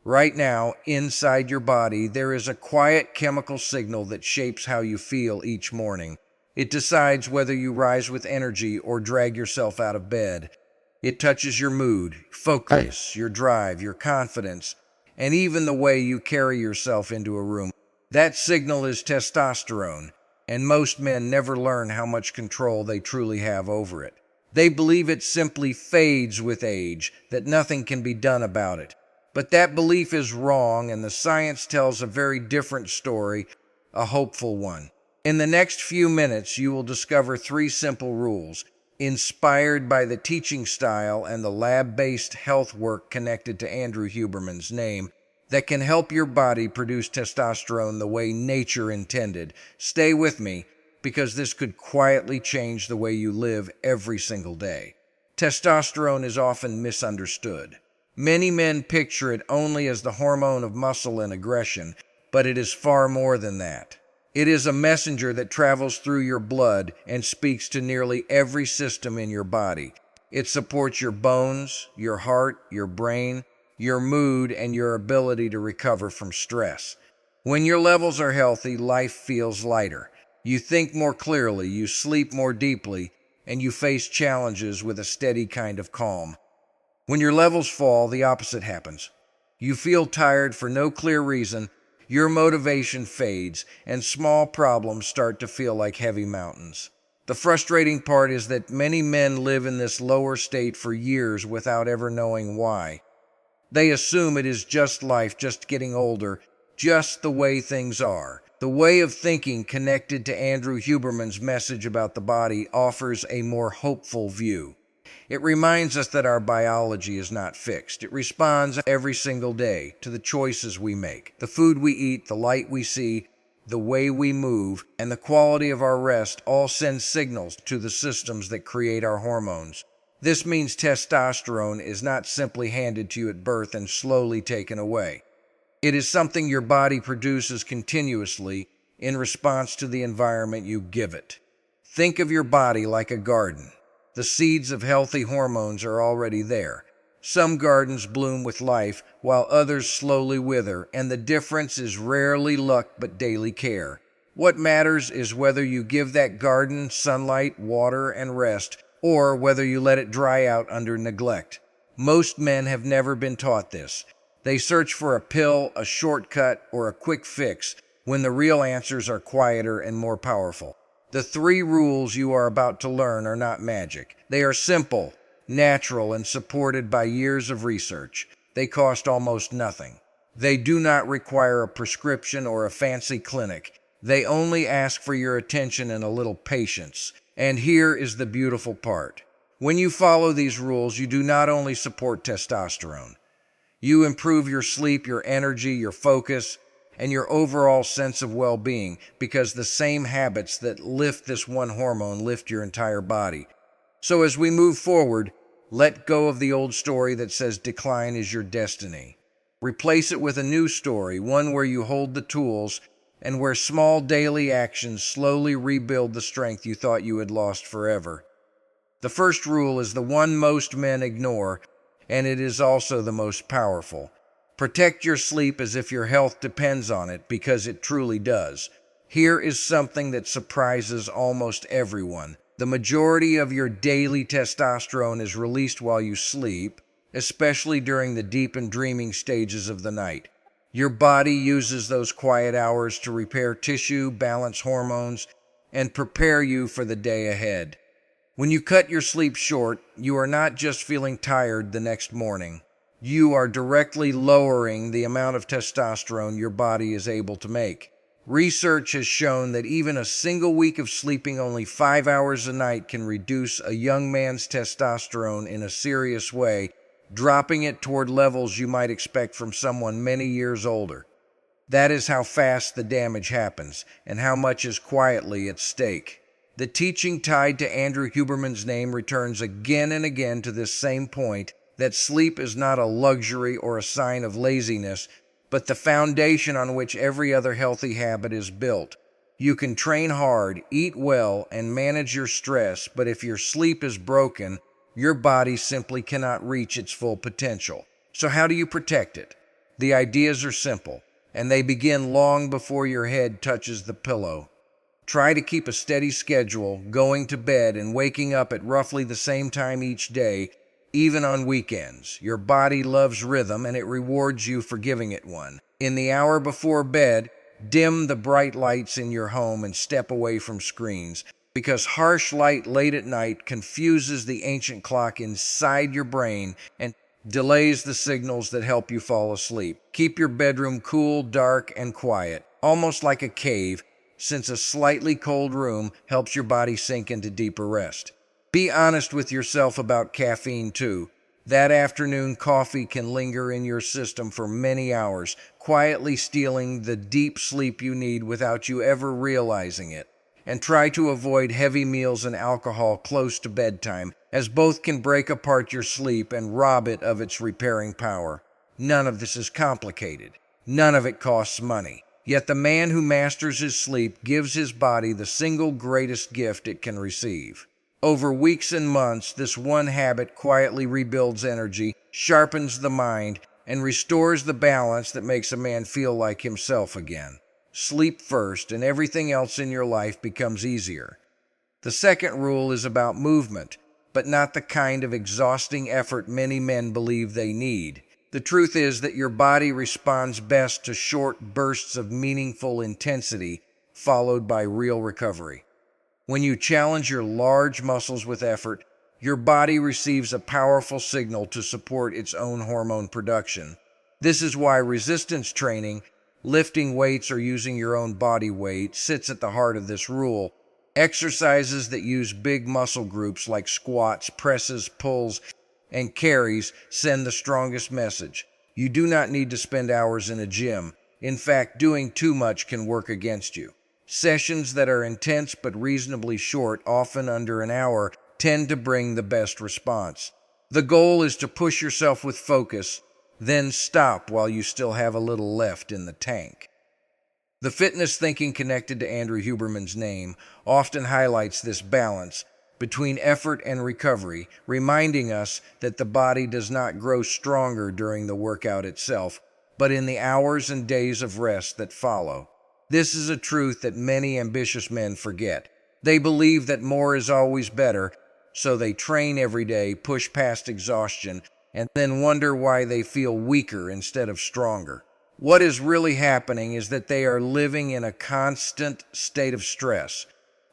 Right now, inside your body, there is a quiet chemical signal that shapes how you feel each morning. It decides whether you rise with energy or drag yourself out of bed. It touches your mood, focus, your drive, your confidence, and even the way you carry yourself into a room. That signal is testosterone, and most men never learn how much control they truly have over it. They believe it simply fades with age, that nothing can be done about it. But that belief is wrong, and the science tells a very different story, a hopeful one. In the next few minutes, you will discover 3 simple rules, inspired by the teaching style and the lab-based health work connected to Andrew Huberman's name, that can help your body produce testosterone the way nature intended. Stay with me, because this could quietly change the way you live every single day. Testosterone is often misunderstood. Many men picture it only as the hormone of muscle and aggression, but it is far more than that. It is a messenger that travels through your blood and speaks to nearly every system in your body. It supports your bones, your heart, your brain, your mood, and your ability to recover from stress. When your levels are healthy, life feels lighter. You think more clearly, you sleep more deeply, and you face challenges with a steady kind of calm. When your levels fall, the opposite happens. You feel tired for no clear reason, your motivation fades, and small problems start to feel like heavy mountains. The frustrating part is that many men live in this lower state for years without ever knowing why. They assume it is just life, just getting older, just the way things are. The way of thinking connected to Andrew Huberman's message about the body offers a more hopeful view. It reminds us that our biology is not fixed. It responds every single day to the choices we make, the food we eat, the light we see, the way we move, and the quality of our rest all send signals to the systems that create our hormones. This means testosterone is not simply handed to you at birth and slowly taken away. It is something your body produces continuously in response to the environment you give it. Think of your body like a garden. The seeds of healthy hormones are already there. Some gardens bloom with life, while others slowly wither, and the difference is rarely luck but daily care. What matters is whether you give that garden sunlight, water, and rest, or whether you let it dry out under neglect. Most men have never been taught this. They search for a pill, a shortcut, or a quick fix, when the real answers are quieter and more powerful. The 3 rules you are about to learn are not magic. They are simple, natural, and supported by years of research. They cost almost nothing. They do not require a prescription or a fancy clinic. They only ask for your attention and a little patience. And here is the beautiful part. When you follow these rules, you do not only support testosterone. You improve your sleep, your energy, your focus, and your overall sense of well-being, because the same habits that lift this one hormone lift your entire body. So as we move forward, let go of the old story that says decline is your destiny. Replace it with a new story, one where you hold the tools and where small daily actions slowly rebuild the strength you thought you had lost forever. The first rule is the one most men ignore, and it is also the most powerful. Protect your sleep as if your health depends on it, because it truly does. Here is something that surprises almost everyone. The majority of your daily testosterone is released while you sleep, especially during the deep and dreaming stages of the night. Your body uses those quiet hours to repair tissue, balance hormones, and prepare you for the day ahead. When you cut your sleep short, you are not just feeling tired the next morning. You are directly lowering the amount of testosterone your body is able to make. Research has shown that even a single week of sleeping only 5 hours a night can reduce a young man's testosterone in a serious way, dropping it toward levels you might expect from someone many years older. That is how fast the damage happens, and how much is quietly at stake. The teaching tied to Andrew Huberman's name returns again and again to this same point, that sleep is not a luxury or a sign of laziness, but the foundation on which every other healthy habit is built. You can train hard, eat well, and manage your stress, but if your sleep is broken, your body simply cannot reach its full potential. So how do you protect it? The ideas are simple, and they begin long before your head touches the pillow. Try to keep a steady schedule, going to bed and waking up at roughly the same time each day, even on weekends. Your body loves rhythm, and it rewards you for giving it one. In the hour before bed, dim the bright lights in your home and step away from screens, because harsh light late at night confuses the ancient clock inside your brain and delays the signals that help you fall asleep. Keep your bedroom cool, dark, and quiet, almost like a cave, since a slightly cold room helps your body sink into deeper rest. Be honest with yourself about caffeine too. That afternoon coffee can linger in your system for many hours, quietly stealing the deep sleep you need without you ever realizing it. And try to avoid heavy meals and alcohol close to bedtime, as both can break apart your sleep and rob it of its repairing power. None of this is complicated. None of it costs money. Yet the man who masters his sleep gives his body the single greatest gift it can receive. Over weeks and months, this one habit quietly rebuilds energy, sharpens the mind, and restores the balance that makes a man feel like himself again. Sleep first, and everything else in your life becomes easier. The second rule is about movement, but not the kind of exhausting effort many men believe they need. The truth is that your body responds best to short bursts of meaningful intensity, followed by real recovery. When you challenge your large muscles with effort, your body receives a powerful signal to support its own hormone production. This is why resistance training, lifting weights or using your own body weight, sits at the heart of this rule. Exercises that use big muscle groups like squats, presses, pulls, and carries send the strongest message. You do not need to spend hours in a gym. In fact, doing too much can work against you. Sessions that are intense but reasonably short, often under an hour, tend to bring the best response. The goal is to push yourself with focus, then stop while you still have a little left in the tank. The fitness thinking connected to Andrew Huberman's name often highlights this balance between effort and recovery, reminding us that the body does not grow stronger during the workout itself, but in the hours and days of rest that follow. This is a truth that many ambitious men forget. They believe that more is always better, so they train every day, push past exhaustion, and then wonder why they feel weaker instead of stronger. What is really happening is that they are living in a constant state of stress.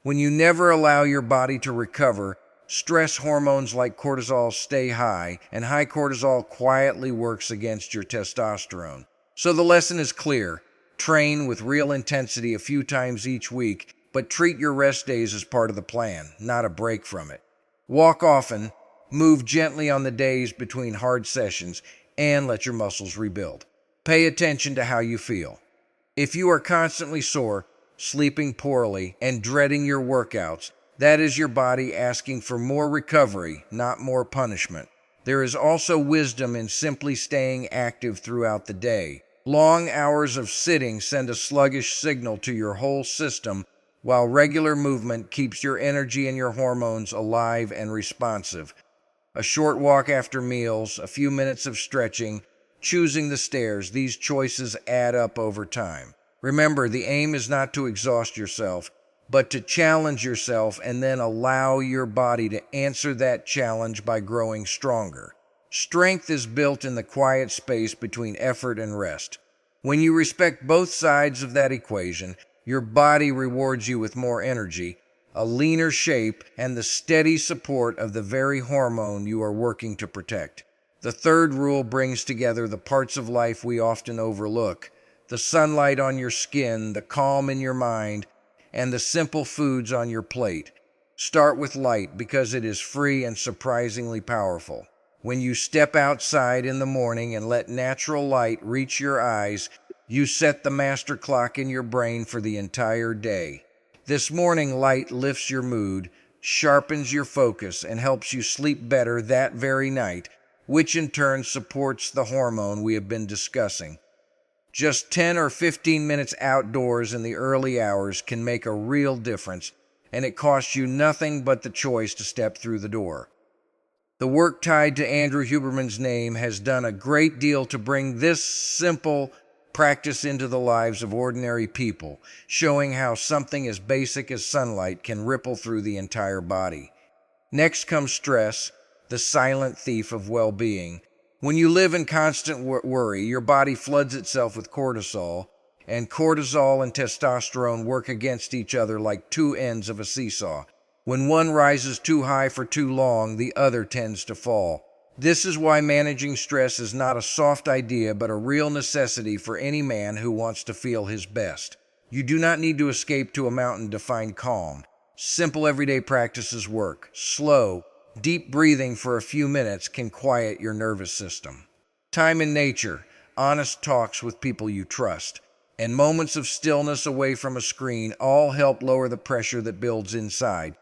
When you never allow your body to recover, stress hormones like cortisol stay high, and high cortisol quietly works against your testosterone. So the lesson is clear. Train with real intensity a few times each week, but treat your rest days as part of the plan, not a break from it. Walk often, move gently on the days between hard sessions, and let your muscles rebuild. Pay attention to how you feel. If you are constantly sore, sleeping poorly, and dreading your workouts, that is your body asking for more recovery, not more punishment. There is also wisdom in simply staying active throughout the day. Long hours of sitting send a sluggish signal to your whole system, while regular movement keeps your energy and your hormones alive and responsive. A short walk after meals, a few minutes of stretching, choosing the stairs, these choices add up over time. Remember, the aim is not to exhaust yourself, but to challenge yourself and then allow your body to answer that challenge by growing stronger. Strength is built in the quiet space between effort and rest. When you respect both sides of that equation, your body rewards you with more energy, a leaner shape, and the steady support of the very hormone you are working to protect. The third rule brings together the parts of life we often overlook: the sunlight on your skin, the calm in your mind, and the simple foods on your plate. Start with light because it is free and surprisingly powerful. When you step outside in the morning and let natural light reach your eyes, you set the master clock in your brain for the entire day. This morning light lifts your mood, sharpens your focus, and helps you sleep better that very night, which in turn supports the hormone we have been discussing. Just 10 or 15 minutes outdoors in the early hours can make a real difference, and it costs you nothing but the choice to step through the door. The work tied to Andrew Huberman's name has done a great deal to bring this simple practice into the lives of ordinary people, showing how something as basic as sunlight can ripple through the entire body. Next comes stress, the silent thief of well-being. When you live in constant worry, your body floods itself with cortisol, and cortisol and testosterone work against each other like two ends of a seesaw. When one rises too high for too long, the other tends to fall. This is why managing stress is not a soft idea, but a real necessity for any man who wants to feel his best. You do not need to escape to a mountain to find calm. Simple everyday practices work. Slow, deep breathing for a few minutes can quiet your nervous system. Time in nature, honest talks with people you trust, and moments of stillness away from a screen all help lower the pressure that builds inside.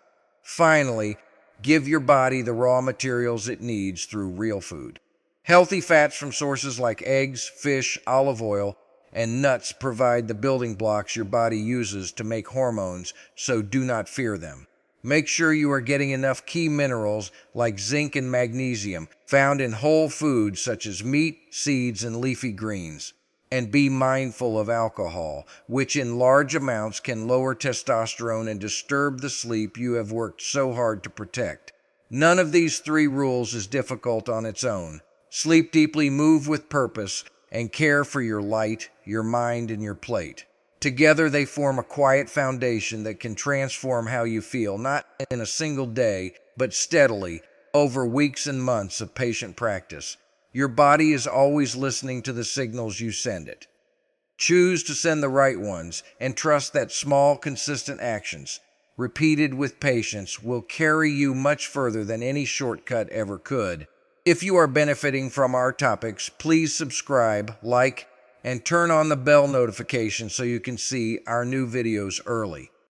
Finally, give your body the raw materials it needs through real food. Healthy fats from sources like eggs, fish, olive oil, and nuts provide the building blocks your body uses to make hormones, so do not fear them. Make sure you are getting enough key minerals like zinc and magnesium found in whole foods such as meat, seeds, and leafy greens. And be mindful of alcohol, which in large amounts can lower testosterone and disturb the sleep you have worked so hard to protect. None of these three rules is difficult on its own. Sleep deeply, move with purpose, and care for your light, your mind, and your plate. Together they form a quiet foundation that can transform how you feel, not in a single day, but steadily, over weeks and months of patient practice. Your body is always listening to the signals you send it. Choose to send the right ones and trust that small, consistent actions, repeated with patience, will carry you much further than any shortcut ever could. If you are benefiting from our topics, please subscribe, like, and turn on the bell notification so you can see our new videos early.